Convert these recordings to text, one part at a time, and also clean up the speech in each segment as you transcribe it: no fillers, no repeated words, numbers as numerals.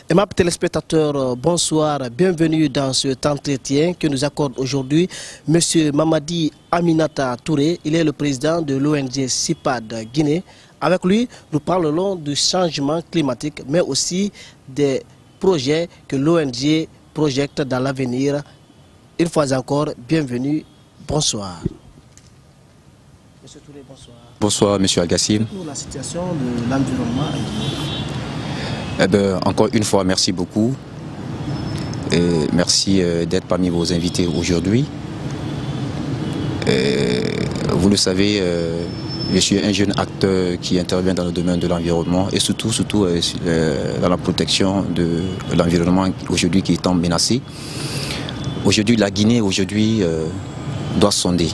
Aimables téléspectateurs, bonsoir, bienvenue dans cet entretien que nous accorde aujourd'hui M. Mamadi Aminata Touré. Il est le président de l'ONG CIPAD Guinée. Avec lui, nous parlerons du changement climatique, mais aussi des projets que l'ONG projette dans l'avenir. Une fois encore, bienvenue, bonsoir. Monsieur Touré, bonsoir. Bonsoir, Monsieur Agassim. Pour la situation de l'environnement. Encore une fois, merci beaucoup. Et merci d'être parmi vos invités aujourd'hui. Vous le savez, je suis un jeune acteur qui intervient dans le domaine de l'environnement et surtout dans la protection de l'environnement aujourd'hui qui est menacé. Aujourd'hui, la Guinée doit sonder.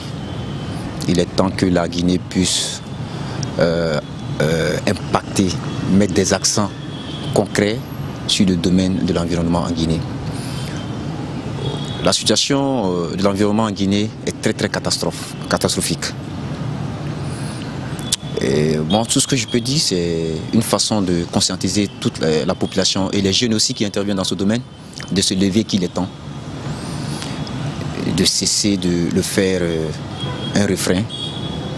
Il est temps que la Guinée puisse impacter, mettre des accents concrets sur le domaine de l'environnement en Guinée. La situation de l'environnement en Guinée est très catastrophique. Et bon, tout ce que je peux dire, c'est une façon de conscientiser toute la population et les jeunes aussi qui interviennent dans ce domaine, de se lever qu'il est temps, de cesser de le faire un refrain,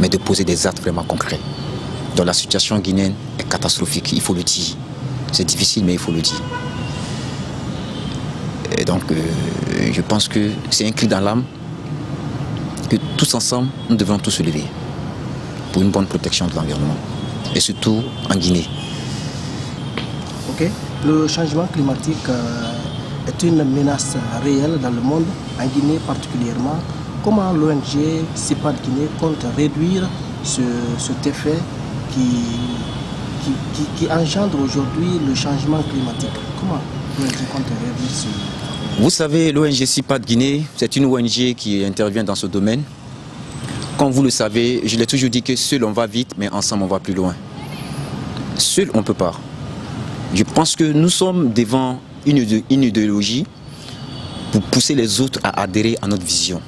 mais de poser des actes vraiment concrets. Donc la situation guinéenne est catastrophique, il faut le dire. C'est difficile, mais il faut le dire. Et donc, je pense que c'est un cri dans l'âme que tous ensemble, nous devons tous se lever pour une bonne protection de l'environnement. Et surtout en Guinée. Ok. Le changement climatique est une menace réelle dans le monde, en Guinée particulièrement. Comment l'ONG CIPAD Guinée compte réduire cet effet qui engendre aujourd'hui le changement climatique? Comment l'ONG compte réduire ce... Vous savez, l'ONG CIPAD Guinée, c'est une ONG qui intervient dans ce domaine. Comme vous le savez, je l'ai toujours dit que seul on va vite, mais ensemble on va plus loin. Seul on ne peut pas. Je pense que nous sommes devant une idéologie pour pousser les autres à adhérer à notre vision.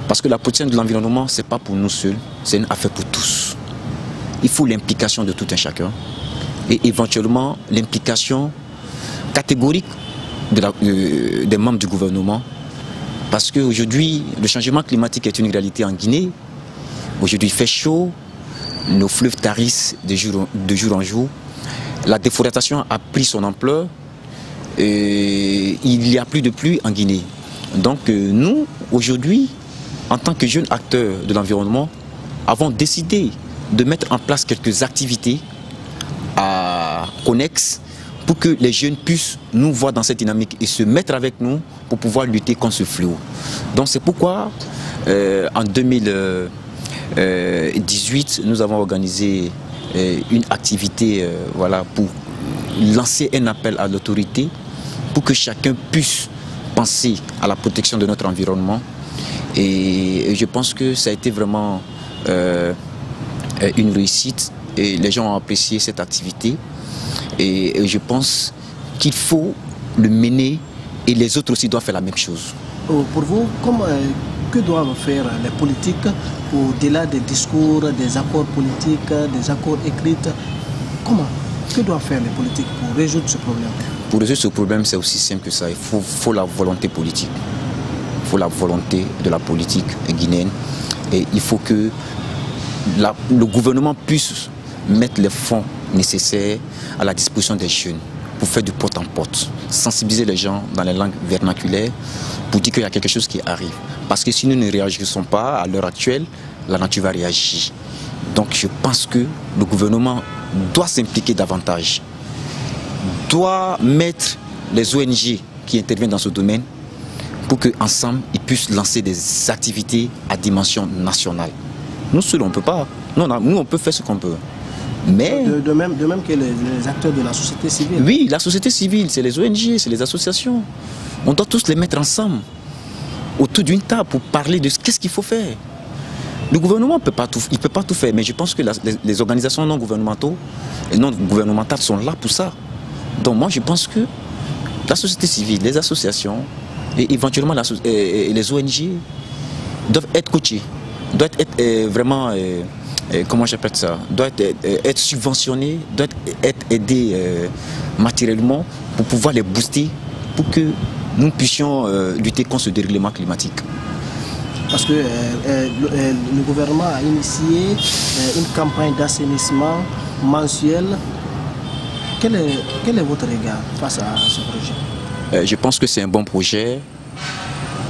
Parce que la protection de l'environnement, ce n'est pas pour nous seuls, c'est une affaire pour tous. Il faut l'implication de tout un chacun et éventuellement l'implication catégorique des membres du gouvernement. Parce qu'aujourd'hui, le changement climatique est une réalité en Guinée. Aujourd'hui, il fait chaud, nos fleuves tarissent de jour en jour. La déforestation a pris son ampleur et il n'y a plus de pluie en Guinée. Donc nous, aujourd'hui, en tant que jeunes acteurs de l'environnement, avons décidé de mettre en place quelques activités connexes pour que les jeunes puissent nous voir dans cette dynamique et se mettre avec nous pour pouvoir lutter contre ce fléau. Donc c'est pourquoi en 2018, nous avons organisé une activité pour lancer un appel à l'autorité pour que chacun puisse penser à la protection de notre environnement. Et je pense que ça a été vraiment une réussite et les gens ont apprécié cette activité et je pense qu'il faut le mener et les autres aussi doivent faire la même chose. Pour vous, que doivent faire les politiques au-delà des discours, des accords politiques, des accords écrits? Que doivent faire les politiques pour résoudre ce problème? Pour résoudre ce problème, c'est aussi simple que ça. Il faut la volonté politique. Il faut la volonté de la politique guinéenne et il faut que le gouvernement puisse mettre les fonds nécessaires à la disposition des jeunes pour faire du porte-en-porte, sensibiliser les gens dans les langues vernaculaires pour dire qu'il y a quelque chose qui arrive. Parce que si nous ne réagissons pas à l'heure actuelle, la nature va réagir. Donc je pense que le gouvernement doit s'impliquer davantage, doit mettre les ONG qui interviennent dans ce domaine pour qu'ensemble, ils puissent lancer des activités à dimension nationale. Nous seuls, on ne peut pas. Nous, on peut faire ce qu'on peut. Mais de même que les acteurs de la société civile. Oui, la société civile, c'est les ONG, c'est les associations. On doit tous les mettre ensemble, autour d'une table, pour parler de qu'est-ce qu'il faut faire. Le gouvernement ne peut pas tout faire, mais je pense que les organisations non gouvernementales et non gouvernementales sont là pour ça. Donc moi, je pense que la société civile, les associations et éventuellement les ONG doivent être coachés, doivent être vraiment comment j'appelle ça, doit être subventionné, doit être aidé matériellement pour pouvoir les booster, pour que nous puissions lutter contre ce dérèglement climatique. Parce que le gouvernement a initié une campagne d'assainissement mensuelle. Quel est votre regard face à ce projet? Je pense que c'est un bon projet.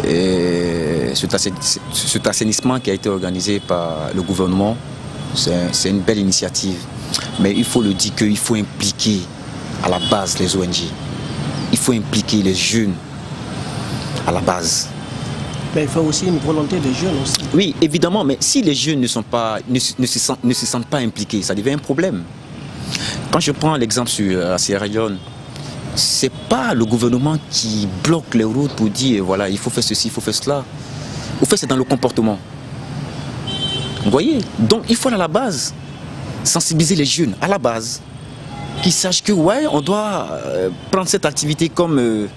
Et cet assainissement qui a été organisé par le gouvernement, c'est une belle initiative. Mais il faut le dire qu'il faut impliquer à la base les ONG. Il faut impliquer les jeunes à la base. Mais il faut aussi une volonté des jeunes aussi. Oui, évidemment, mais si les jeunes ne se sentent pas impliqués, ça devient un problème. Quand je prends l'exemple sur la Sierra Leone, c'est pas le gouvernement qui bloque les routes pour dire voilà, il faut faire ceci, il faut faire cela. Au fait, c'est dans le comportement. Vous voyez? Donc il faut à la base sensibiliser les jeunes à la base, qu'ils sachent que ouais, on doit prendre cette activité comme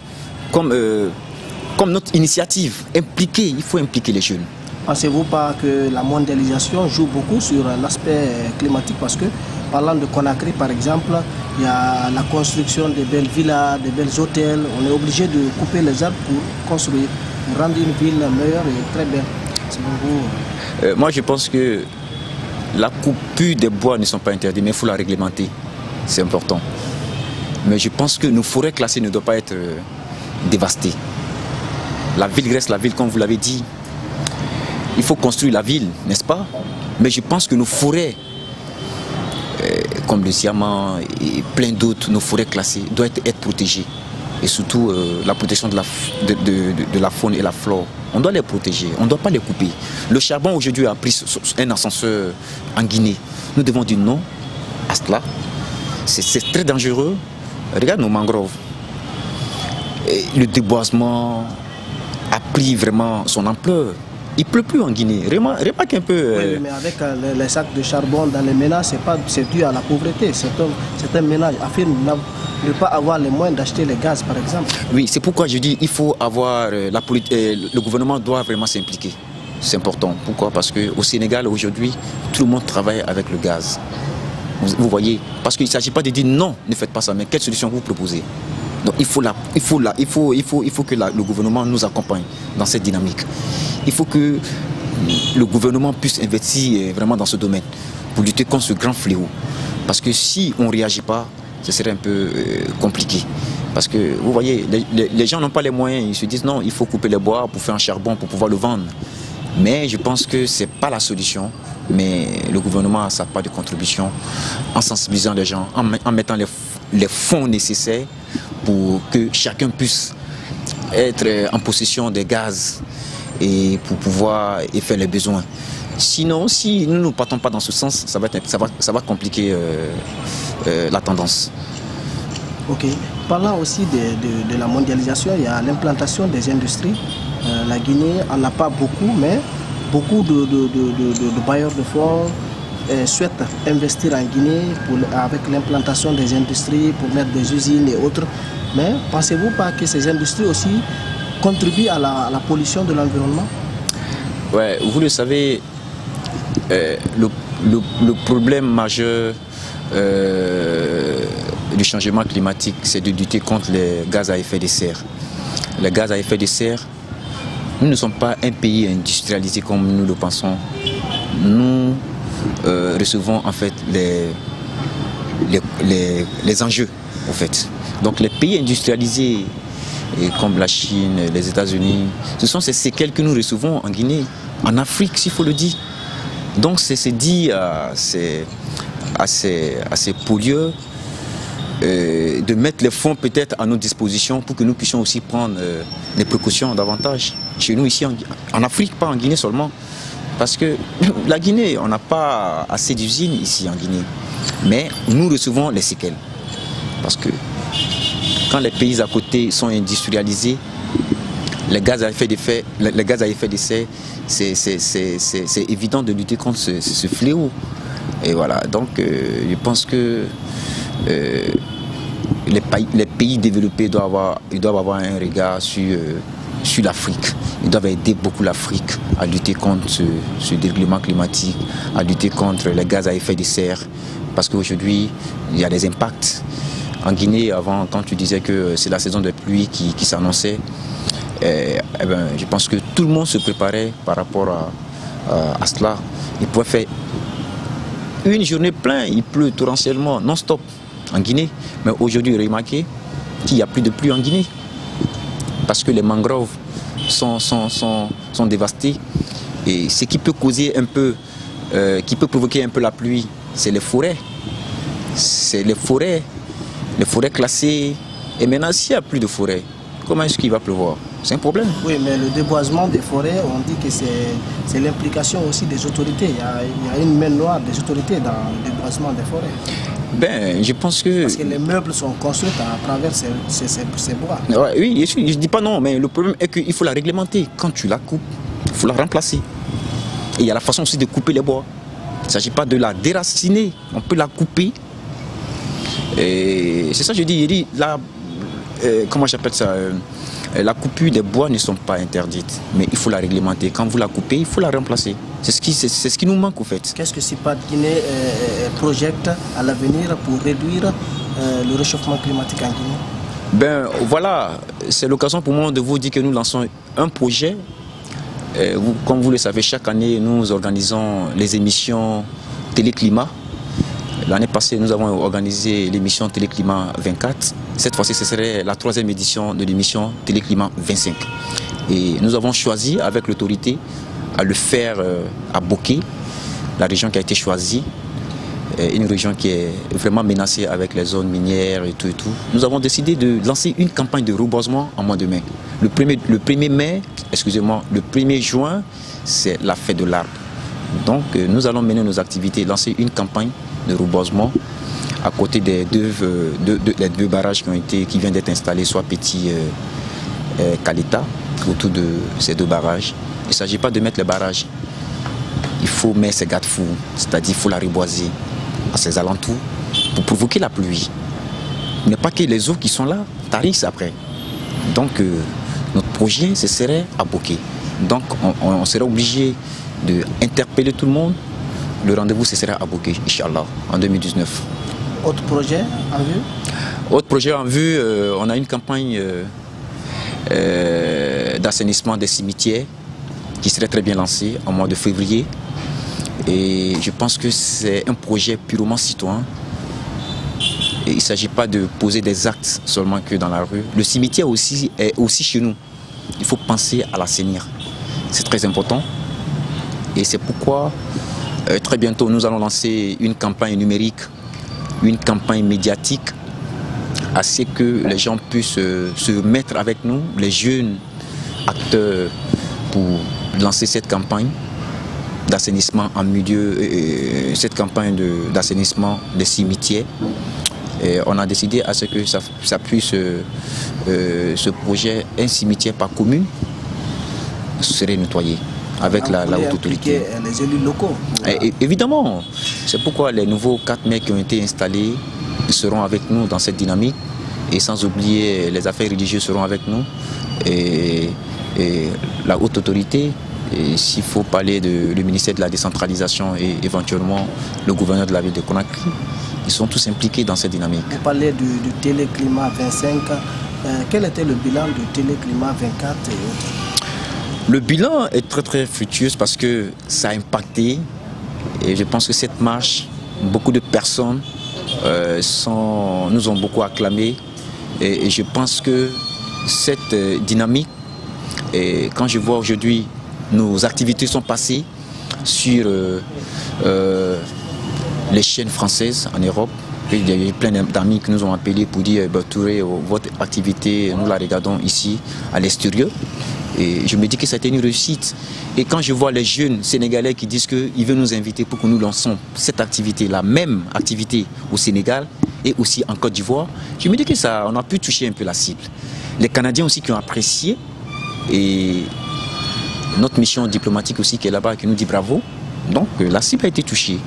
notre initiative. Impliquer, il faut impliquer les jeunes. Pensez-vous pas que la mondialisation joue beaucoup sur l'aspect climatique? Parce que, parlant de Conakry par exemple, il y a la construction de belles villas, de belles hôtels. On est obligé de couper les arbres pour construire, pour rendre une ville meilleure et très belle. Moi je pense que la coupure des bois ne sont pas interdits, mais il faut la réglementer. C'est important. Mais je pense que nos forêts classées ne doivent pas être dévastées. La ville reste la ville, comme vous l'avez dit. Il faut construire la ville, n'est-ce pas? Mais je pense que nos forêts, comme le Siaman et plein d'autres, nos forêts classées, doivent être protégées. Et surtout la protection de la faune et la flore. On doit les protéger, on ne doit pas les couper. Le charbon aujourd'hui a pris un ascenseur en Guinée. Nous devons dire non à cela. C'est très dangereux. Regarde nos mangroves. Et le déboisement a pris vraiment son ampleur. Il ne pleut plus en Guinée. Remarque un peu. Oui, mais avec les sacs de charbon dans les ménages, c'est dû à la pauvreté. Certains ménages affirment ne pas avoir les moyens d'acheter les gaz, par exemple. Oui, c'est pourquoi je dis qu'il faut avoir le gouvernement doit vraiment s'impliquer. C'est important. Pourquoi? Parce qu'au Sénégal, aujourd'hui, tout le monde travaille avec le gaz. Vous voyez? Parce qu'il ne s'agit pas de dire non, ne faites pas ça, mais quelle solution vous proposez? Donc il faut que le gouvernement nous accompagne dans cette dynamique. Il faut que le gouvernement puisse investir vraiment dans ce domaine pour lutter contre ce grand fléau. Parce que si on ne réagit pas, ce serait un peu compliqué. Parce que vous voyez, les gens n'ont pas les moyens. Ils se disent non, il faut couper les bois pour faire un charbon, pour pouvoir le vendre. Mais je pense que ce n'est pas la solution. Mais le gouvernement a sa part de contribution en sensibilisant les gens, en mettant les fonds nécessaires pour que chacun puisse être en possession des gaz et pour pouvoir faire les besoins. Sinon, si nous ne partons pas dans ce sens, ça va compliquer la tendance. Ok. Parlant aussi de la mondialisation, il y a l'implantation des industries. La Guinée en a pas beaucoup, mais beaucoup de bailleurs de fonds souhaitent investir en Guinée avec l'implantation des industries, pour mettre des usines et autres. Mais pensez-vous pas que ces industries aussi contribuent à la pollution de l'environnement? Ouais, vous le savez, le problème majeur du changement climatique, c'est de lutter contre les gaz à effet de serre. Les gaz à effet de serre, nous ne sommes pas un pays industrialisé comme nous le pensons. Nous recevons en fait les enjeux, en fait. Donc les pays industrialisés comme la Chine, les États-Unis, ce sont ces séquelles que nous recevons en Guinée, en Afrique, s'il faut le dire. Donc c'est dit à ces pollueurs de mettre les fonds peut-être à notre disposition pour que nous puissions aussi prendre des précautions davantage. Chez nous ici en Afrique, pas en Guinée seulement. Parce que la Guinée, on n'a pas assez d'usines ici en Guinée. Mais nous recevons les séquelles. Parce que quand les pays à côté sont industrialisés, les gaz à effet de serre, c'est évident de lutter contre ce fléau. Et voilà, donc je pense que les pays développés doivent avoir un regard sur sur l'Afrique. Ils doivent aider beaucoup l'Afrique à lutter contre ce dérèglement climatique, à lutter contre les gaz à effet de serre. Parce qu'aujourd'hui, il y a des impacts. En Guinée, avant, quand tu disais que c'est la saison de pluie qui s'annonçait, je pense que tout le monde se préparait par rapport à cela. Il pouvait faire une journée pleine, il pleut torrentiellement, non-stop en Guinée. Mais aujourd'hui, remarquez qu'il n'y a plus de pluie en Guinée. Parce que les mangroves sont dévastés. Et ce qui peut causer un peu, qui peut provoquer un peu la pluie, c'est les forêts. C'est les forêts classées. Et maintenant, s'il n'y a plus de forêts, comment est-ce qu'il va pleuvoir? C'est un problème. Oui, mais le déboisement des forêts, on dit que c'est l'implication aussi des autorités. Il y a une main noire des autorités dans le déboisement des forêts. Ben, je pense que... Parce que les meubles sont construits à travers ces bois. Ouais, oui, je ne dis pas non, mais le problème est qu'il faut la réglementer. Quand tu la coupes, il faut la remplacer. Et il y a la façon aussi de couper les bois. Il ne s'agit pas de la déraciner, on peut la couper. Et c'est ça que je dis, comment j'appelle ça, la coupure des bois ne sont pas interdites, mais il faut la réglementer. Quand vous la coupez, il faut la remplacer. C'est ce qui nous manque au fait. Qu'est-ce que CIPAD Guinée projette à l'avenir pour réduire le réchauffement climatique en Guinée? Ben voilà, c'est l'occasion pour moi de vous dire que nous lançons un projet. Comme vous le savez, chaque année, nous organisons les émissions Téléclimat. L'année passée, nous avons organisé l'émission Téléclimat 24. Cette fois-ci, ce serait la 3e édition de l'émission Téléclimat 25. Et nous avons choisi avec l'autorité à le faire à Boké, la région qui a été choisie, une région qui est vraiment menacée avec les zones minières et tout. Nous avons décidé de lancer une campagne de reboisement en mois de mai. Le 1er juin, c'est la fête de l'arbre. Donc nous allons mener nos activités, lancer une campagne de reboisement à côté des deux barrages qui viennent d'être installés, soit Petit Kalita, autour de ces 2 barrages. Il ne s'agit pas de mettre les barrages, il faut mettre ces garde-fous, c'est-à-dire il faut la reboiser à ses alentours pour provoquer la pluie. Il n'est pas que les eaux qui sont là tarissent après. Donc notre projet, ce serait à Boké. Donc on serait obligé d'interpeller tout le monde. Le rendez-vous, ce sera à Boké, Inch'Allah, en 2019. Autre projet en vue? Autre projet en vue, on a une campagne d'assainissement des cimetières qui serait très bien lancée en mois de février. Et je pense que c'est un projet purement citoyen. Et il ne s'agit pas de poser des actes seulement que dans la rue. Le cimetière aussi est aussi chez nous. Il faut penser à l'assainir. C'est très important. Et c'est pourquoi très bientôt nous allons lancer une campagne numérique, une campagne médiatique, assez que les gens puissent se mettre avec nous, les jeunes acteurs, pour lancer cette campagne d'assainissement en milieu, cette campagne d'assainissement des cimetières. Et on a décidé à ce que ça puisse, ce projet, un cimetière par commune, serait nettoyé avec la haute autorité. Les élus locaux. Évidemment, c'est pourquoi les nouveaux 4 maires qui ont été installés seront avec nous dans cette dynamique. Et sans oublier, les affaires religieuses seront avec nous. Et la haute autorité, s'il faut parler du ministère de la décentralisation et éventuellement le gouverneur de la ville de Conakry, ils sont tous impliqués dans cette dynamique. Vous parlez du Téléclimat 25. Quel était le bilan du Téléclimat 24 et autres? Le bilan est très très fructueux parce que ça a impacté. Et je pense que cette marche, beaucoup de personnes nous ont beaucoup acclamé. Et je pense que cette dynamique, et quand je vois aujourd'hui nos activités sont passées sur les chaînes françaises en Europe. Il y a eu plein d'amis qui nous ont appelés pour dire Touré, votre activité, nous la regardons ici à l'extérieur. Et je me dis que ça a été une réussite. Et quand je vois les jeunes Sénégalais qui disent qu'ils veulent nous inviter pour que nous lançons cette activité, la même activité au Sénégal et aussi en Côte d'Ivoire, je me dis que ça, on a pu toucher un peu la cible. Les Canadiens aussi qui ont apprécié, et notre mission diplomatique aussi qui est là-bas, qui nous dit bravo. Donc la cible a été touchée.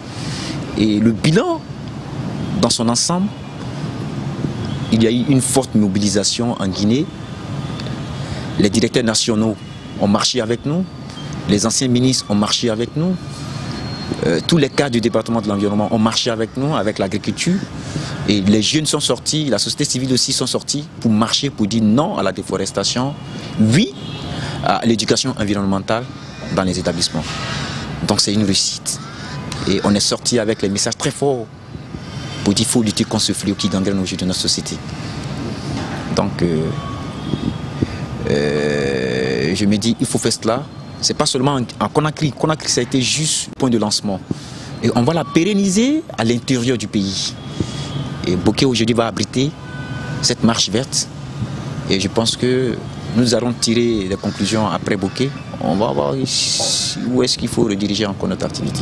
Et le bilan, dans son ensemble, il y a eu une forte mobilisation en Guinée. Les directeurs nationaux ont marché avec nous. Les anciens ministres ont marché avec nous. Tous les cadres du département de l'environnement ont marché avec nous, avec l'agriculture. Et les jeunes sont sortis, la société civile aussi sont sortis pour marcher, pour dire non à la déforestation, oui à l'éducation environnementale dans les établissements. Donc c'est une réussite. Et on est sorti avec les messages très forts pour dire qu'il faut lutter contre ce fléau qui gangrène aujourd'hui notre société. Donc je me dis, il faut faire cela. C'est pas seulement en Conakry. Conakry, ça a été juste le point de lancement. Et on va la pérenniser à l'intérieur du pays. Et Bokeh aujourd'hui va abriter cette marche verte. Et je pense que nous allons tirer des conclusions après Bokeh. On va voir où est-ce qu'il faut rediriger encore notre activité.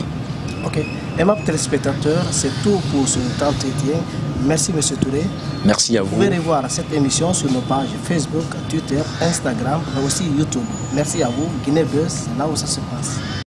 Ok. Aimables téléspectateurs, c'est tout pour ce entretien. Merci M. Touré. Merci à vous. Vous pouvez revoir cette émission sur nos pages Facebook, Twitter, Instagram, mais aussi YouTube. Merci à vous. Guinée Buzz, là où ça se passe.